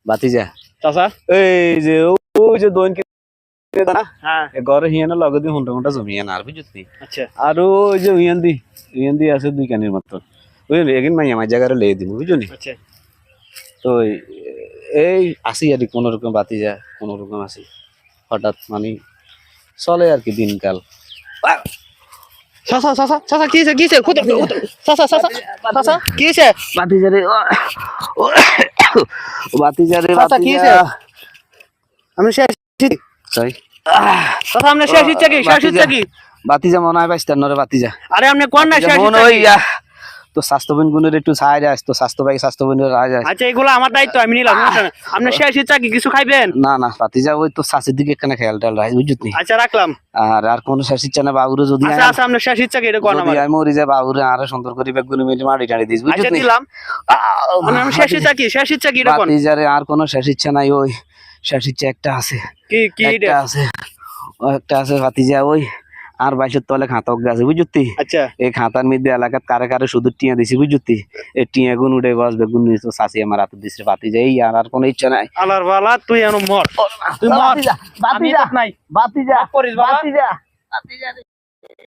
বাতিজা চাচা এই যে ওই যে দোন না হ্যাঁ ঘরে হিয়ানো লগে দিয়ে ঘন্টা জমিয়ে না আর বুঝছি আচ্ছা আর ওই যে উইয়ান্দি আছে 2 কানির মতো বুঝলি এগিন মাই আমার জায়গায় লেগে দিব বুঝলি আচ্ছা তো এই আসি আর কোন রকম বাতিজা কোন রকম আসি হঠাৎ মানে চলে আর কি দিনকাল চাচা চাচা চাচা কি হইছে চাচা চাচা চাচা কি হইছে বাতিজারে বাতিজারে চাচা কি হইছে আমি শেষ সরি চাচা আপনি শেষ ইচ্ছা কি বাতিজা মনে হয় পাইস্তার নরে বাতিজা আরে আপনি কোন না শেষ মনে ইচ্ছা হয় তো স্বাস্থ্যবান গুণের একটু সাহায্য আসতো স্বাস্থ্যবানের রাজ আসতো আচ্ছা এগুলো আমার দায়িত্ব আমি নিলাম আপনি শেষ ইচ্ছা কি কিছু খাইবেন না বাতিজা ওই তো শাশের দিকে এখানে খেয়াল টেয়াল রাখ বুঝলি আচ্ছা রাখলাম আর কোন শেষ ইচ্ছা না বাবুরে যদি আচ্ছা আচ্ছা আপনি শেষ ইচ্ছা কি এটা কোন আমার আমি মরি যায় বাবুরে আরো সুন্দর করে বেগুনি মেরে মারি টানি দিস আচ্ছা বুঝলি দিলাম আমি শেষ ইচ্ছা কি এটা কোন বাতিজারে আর কোন শেষ ইচ্ছা নাই ওই শেষ ইচ্ছা একটা আছে কি এটা একটা আছে ও একটা আছে বাতিজা ওই আর বাইশের তলে খাতা আছে বুঝতি আচ্ছা এই খাতার মধ্যে এলাকার কারে শুধু টিয়া দিছি বুঝতি এই টিয়া গুণ উঠে বসবে গুণ তো শাসি আমার হাতে দিছে বাতিজা এই আর কোনো ইচ্ছা নাই আলার বালা তুই এনো মর তুই মর বাতিজা আমি নাই বাতিজা করিস বাবা বাতিজা